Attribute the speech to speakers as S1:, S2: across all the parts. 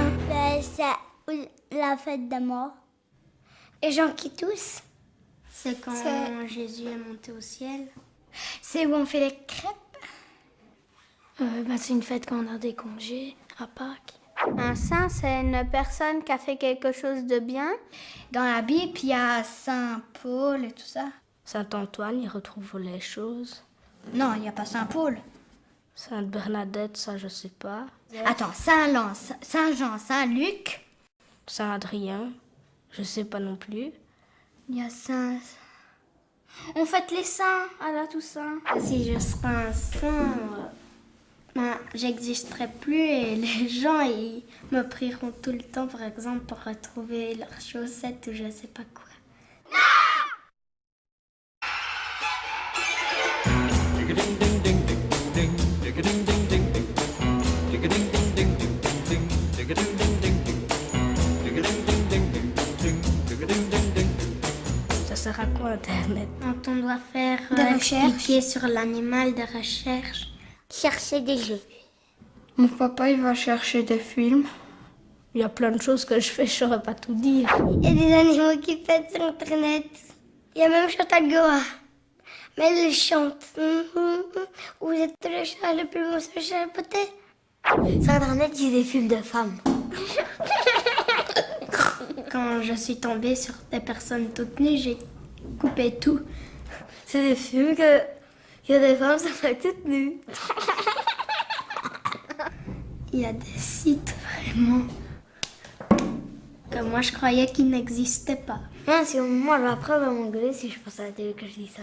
S1: Saint-Valentin?
S2: C'est la fête des morts.
S1: Les gens qui toussent?
S3: C'est quand Jésus est monté au ciel.
S1: C'est où on fait les crêpes?
S3: C'est une fête quand on a des congés à Pâques.
S4: Un saint, c'est une personne qui a fait quelque chose de bien.
S1: Dans la Bible, il y a Saint Paul et tout ça.
S3: Saint Antoine, il retrouve les choses.
S1: Non, il n'y a pas Saint Paul.
S3: Sainte Bernadette, ça je sais pas.
S1: Attends, Saint Lance, Saint Jean, Saint Luc.
S3: Saint Adrien, je sais pas non plus.
S1: Il y a Saint... On fête les saints à la Toussaint.
S3: Si je serais un saint, j'existerais plus et les gens ils me prieront tout le temps, par exemple, pour retrouver leurs chaussettes ou je sais pas quoi. Ça sert à quoi Internet? Quand on doit faire expliquer sur l'animal des recherches.
S2: Chercher des jeux.
S4: Mon papa, il va chercher des films.
S3: Il y a plein de choses que je fais, je saurais pas tout dire.
S1: Il y a des animaux qui pètent sur Internet. Il y a même Chantal Goa. Mais elle chante. Vous êtes le chat le plus beau sur le chapeauté.
S2: Sur Internet, il y a des films de femmes.
S3: Quand je suis tombée sur des personnes toutes nues, j'ai coupé tout.
S2: C'est des films que... Il y a des femmes, ça fait toutes nues.
S3: Il y a des sites vraiment que moi je croyais qu'ils n'existaient pas.
S2: Non, si moi, après, on va m'engueuler si je pense à la télé que je dis ça.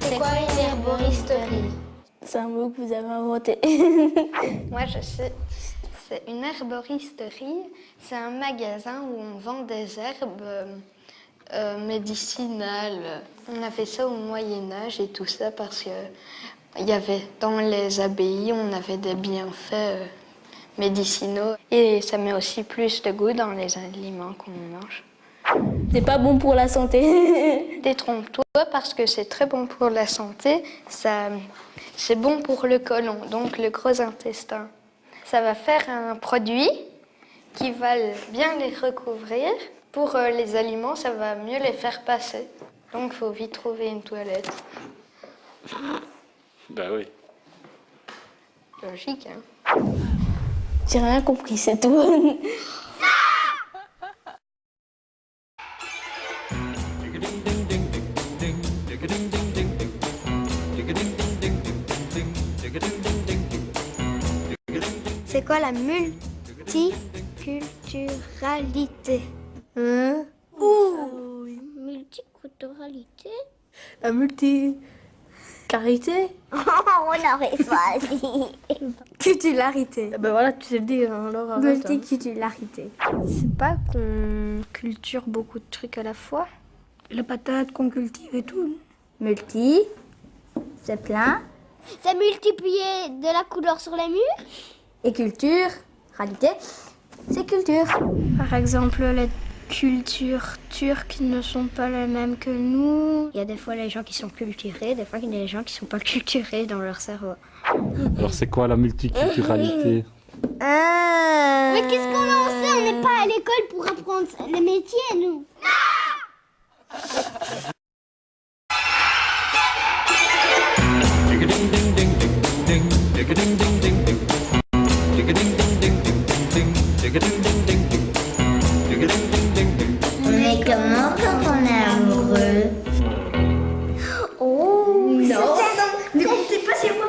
S4: C'est quoi une herboristerie?
S3: C'est un mot que vous avez inventé.
S4: Moi, je sais. C'est une herboristerie. C'est un magasin où on vend des herbes médicinales. On a fait ça au Moyen-Âge et tout ça parce que il y avait dans les abbayes, on avait des bienfaits médicinaux. Et ça met aussi plus de goût dans les aliments qu'on mange.
S3: C'est pas bon pour la santé.
S4: Détrompe-toi parce que c'est très bon pour la santé. C'est bon pour le côlon, donc le gros intestin. Ça va faire un produit qui va bien les recouvrir. Pour les aliments, ça va mieux les faire passer. Donc il faut vite trouver une toilette.
S5: Bah oui.
S4: Logique, hein?
S3: J'ai rien compris, c'est tout.
S1: C'est quoi la multiculturalité?
S2: Multiculturalité.
S3: La multicarité.
S2: On aurait choisi.
S3: Culturalité. Ben voilà, tu sais le dire, alors arrête.
S2: Multiculturalité.
S4: C'est pas qu'on culture beaucoup de trucs à la fois?
S3: La patate qu'on cultive et tout.
S2: Multi, c'est plein.
S1: C'est multiplier de la couleur sur les murs?
S2: Et culture, réalité, c'est culture.
S4: Par exemple, les cultures turques ne sont pas les mêmes que nous.
S1: Il y a des fois les gens qui sont culturés, des fois il y a des gens qui sont pas culturés dans leur cerveau.
S5: Alors c'est quoi la multiculturalité?
S1: Mais qu'est-ce qu'on en sait? On n'est pas à l'école pour apprendre les métiers, nous.
S2: On est comment quand on est amoureux?
S1: Oh,
S2: Non.
S1: c'est pas chez moi.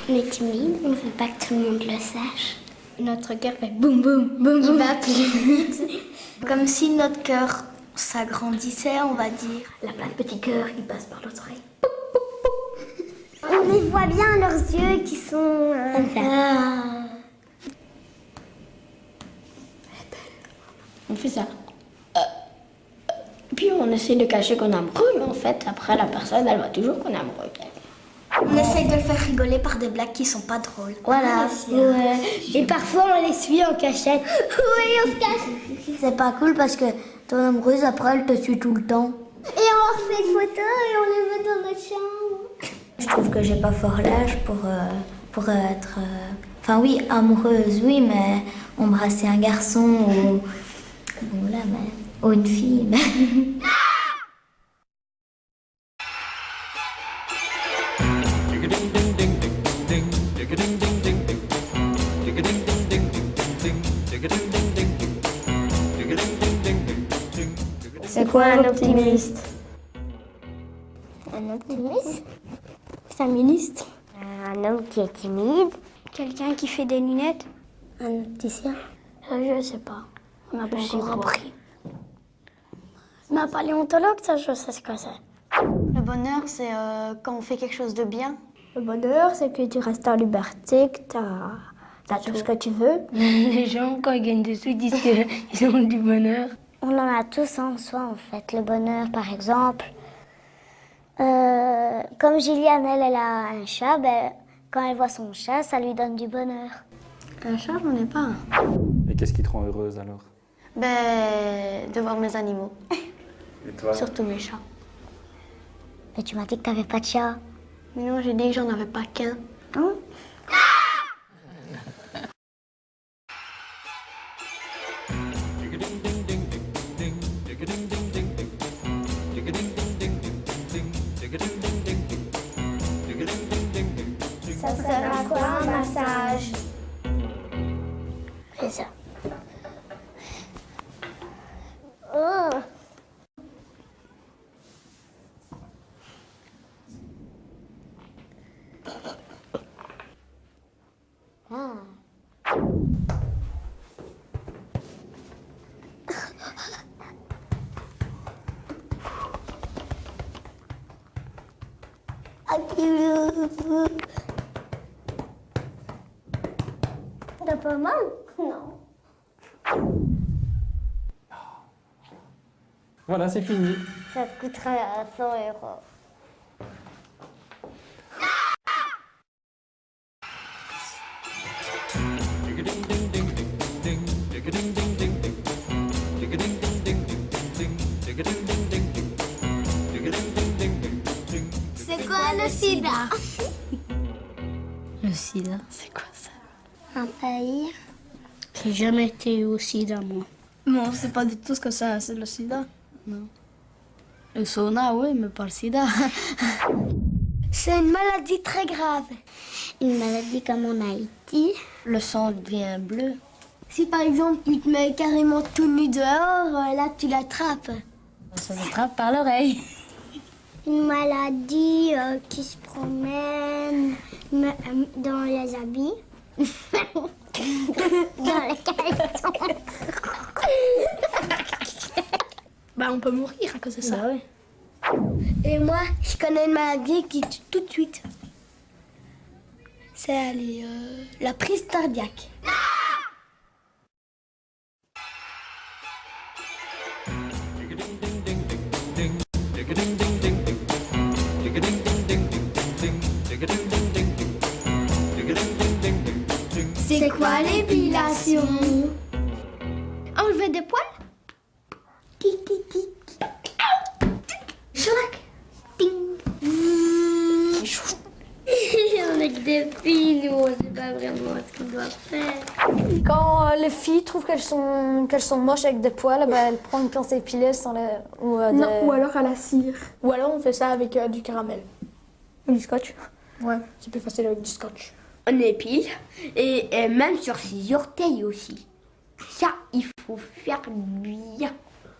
S3: On est timide, on ne veut pas que tout le monde le sache.
S1: Notre cœur fait boum boum boum
S3: Il
S1: boum.
S3: va plus vite. Comme si notre cœur s'agrandissait, on va dire.
S2: La plein de petits cœurs qui passent par l'autre oreille.
S1: On les voit bien leurs yeux qui sont.
S3: On fait ça. Puis on essaie de cacher qu'on est amoureux, mais en fait, après, la personne, elle voit toujours qu'on est amoureux. On essaye de le faire rigoler par des blagues qui sont pas drôles.
S1: Voilà. Ouais. Et parfois, on les suit en cachette. Oui, on se cache. C'est pas cool parce que ton amoureuse, après, elle te suit tout le temps. Et on refait des photos et on les met dans notre chambre. Je trouve que j'ai pas fort l'âge pour être... Enfin oui, amoureuse, oui, mais embrasser un garçon ou... Voilà, mais... Ou une fille, mais...
S2: C'est quoi un optimiste?
S1: Un optimiste? C'est un ministre. Un homme qui est timide. Quelqu'un qui fait des lunettes. Un opticien. Je sais pas. On n'a pas encore appris. Mais un paléontologue, ça, je sais ce que c'est.
S6: Le bonheur, c'est quand on fait quelque chose de bien.
S1: Le bonheur, c'est que tu restes en liberté, que t'as tout ce que tu veux.
S2: Les gens, quand ils gagnent des sous, ils disent qu'ils ont du bonheur.
S1: On en a tous en soi, en fait. Le bonheur, par exemple. Comme Gilliane, elle a un chat, ben, quand elle voit son chat, ça lui donne du bonheur.
S6: Un chat, j'en ai pas un.
S5: Et qu'est-ce qui te rend heureuse alors?
S6: Ben, de voir mes animaux.
S5: Et toi?
S6: Surtout mes chats.
S1: Mais tu m'as dit que t'avais pas de chat.
S6: Mais non, j'ai dit que j'en avais pas qu'un.
S1: Hein? Ça sert à quoi un massage? C'est ça. Oh. T'as pas mal? Non.
S5: Voilà, c'est fini.
S1: Ça te coûtera 100 €. C'est quoi le sida?
S2: Le sida, c'est quoi ça?
S1: Un pays.
S2: J'ai jamais été au sida, moi. Non, c'est pas du tout ce que c'est le sida. Non. Le sauna, oui, mais pas le sida.
S1: C'est une maladie très grave. Une maladie comme en Haïti.
S2: Le sang devient bleu.
S1: Si par exemple tu te mets carrément tout nu dehors, là tu l'attrapes.
S2: Ça s'attrape par l'oreille.
S1: Une maladie qui se promène dans les habits. Dans les caleçons.
S2: Bah, on peut mourir à cause de ça. Bah, ouais.
S1: Et moi, je connais une maladie qui tue tout de suite. C'est la prise cardiaque. C'est quoi l'épilation? Enlever des poils? Tic, tic, tic. Choc. Ting. On a que des filles, nous, on sait pas vraiment ce qu'on doit faire.
S7: Quand les filles trouvent qu'elles sont moches avec des poils, bah, elles prennent une pince à épiler sans les... ou
S8: alors à la cire. Ou alors on fait ça avec du caramel. Ou du scotch. Ouais, c'est plus facile avec du scotch.
S2: On épile et même sur ses orteils aussi. Ça, il faut faire bien.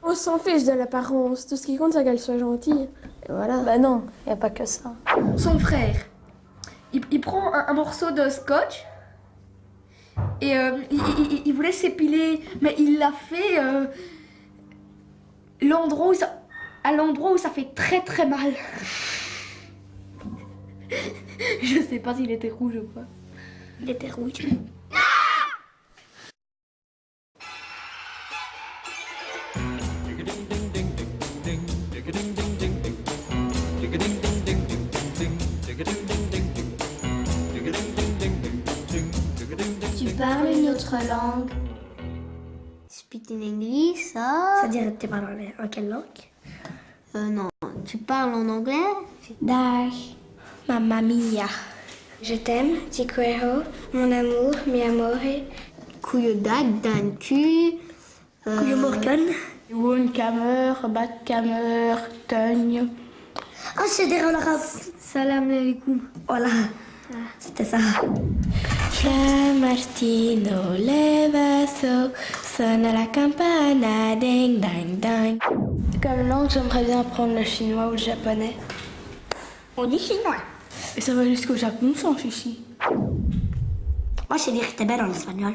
S8: On s'en fiche de l'apparence. Tout ce qui compte, c'est qu'elle soit gentille. Et voilà.
S7: Bah non, il n'y a pas que ça.
S9: Son frère, il prend un morceau de scotch et il voulait s'épiler, mais il l'a fait à l'endroit où ça fait très très mal. Je sais pas s'il était rouge ou pas.
S1: Il était rouge.
S3: autre langue.
S1: Speak in English, ça.
S3: C'est-à-dire, tu parles en quelle langue?
S1: Non, tu parles en anglais?
S3: Dag, mamma mia. Je t'aime, ti quiero, mon amour, mi amore.
S1: Goeiedag, dank u.
S3: Goedemorgen.
S2: Woonkamer, badkamer, tuin.
S3: Ah, c'est des en arabe. Salam alaikum. Voilà. C'était ça. Flamartino, levaso, sonne la campana, ding, ding, ding. Comme langue, j'aimerais bien apprendre le chinois ou le japonais.
S1: On dit chinois.
S2: Et ça va jusqu'au Japon sans chichi.
S1: Moi, je sais dire que t'es belle en espagnol.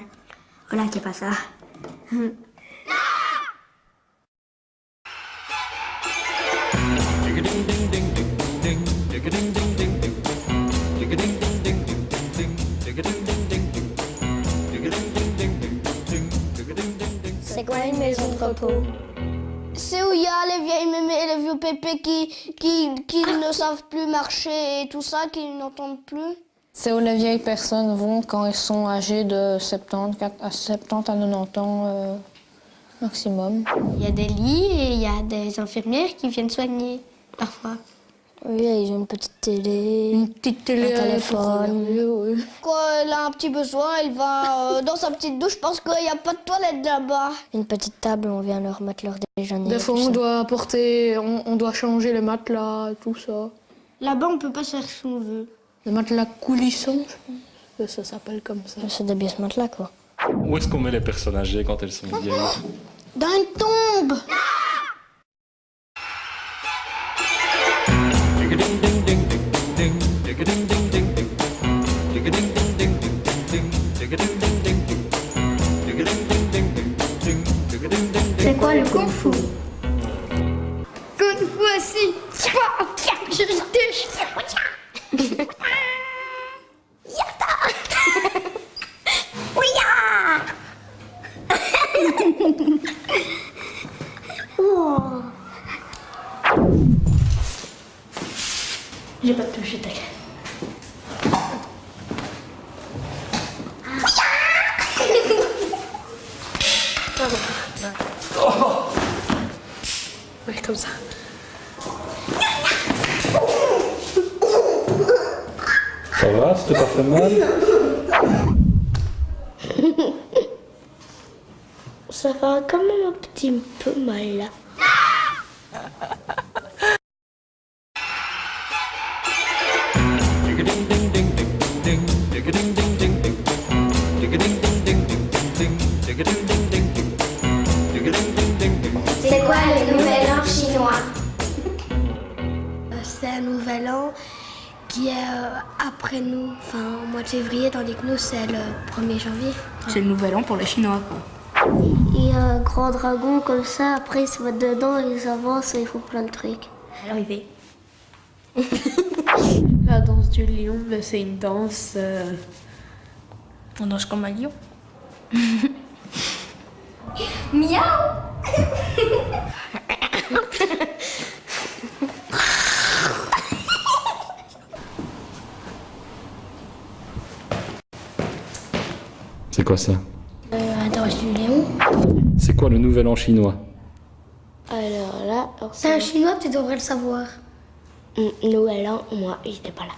S1: Voilà, qui est pas ça.
S3: C'est quoi une maison de repos?
S7: C'est où il y a les vieilles mémés et les vieux pépés qui ne savent plus marcher et tout ça, qui n'entendent plus.
S10: C'est où les vieilles personnes vont quand elles sont âgées de 70 à 90 ans maximum.
S3: Il y a des lits et il y a des infirmières qui viennent soigner parfois.
S7: Oui, ils ont une petite télé,
S2: Une petite télé,
S7: un téléphone.
S2: oui.
S7: Quand elle a un petit besoin, elle va dans sa petite douche parce qu'il n'y a pas de toilette là-bas. Une petite table, on vient leur mettre leur déjeuner.
S10: Des fois, on doit apporter, on doit changer les matelas, tout ça.
S3: Là-bas, on peut pas faire ce qu'on veut.
S10: Les matelas coulissants, je pense. Ça s'appelle comme ça.
S7: C'est des biais ce matelas, quoi.
S5: Où est-ce qu'on met les personnes âgées quand elles sont vieilles?
S7: Dans une tombe.
S3: C'est quoi le kung fu? Kung fu aussi. J'ai pas touché ta gueule.
S2: Ouais, comme ça.
S5: Ça va? Ça t'a pas fait mal?
S3: Ça va quand même un petit peu mal là. C'est quoi le nouvel an chinois? C'est un nouvel an qui est après nous, enfin au mois de février, tandis que nous c'est le 1er janvier.
S2: C'est le nouvel an pour les Chinois, quoi.
S1: Il y a un grand dragon comme ça, après ils se mettent dedans, ils avancent et ils font plein de trucs.
S3: L'arrivée.
S2: La danse du lion, c'est une danse... On danse comme un lion.
S3: Miaou.
S5: C'est quoi ça?
S3: La danse du lion.
S5: C'est quoi le nouvel an chinois?
S3: Alors là, c'est un chinois, tu devrais le savoir. Nouvel an, moi, j'étais pas là.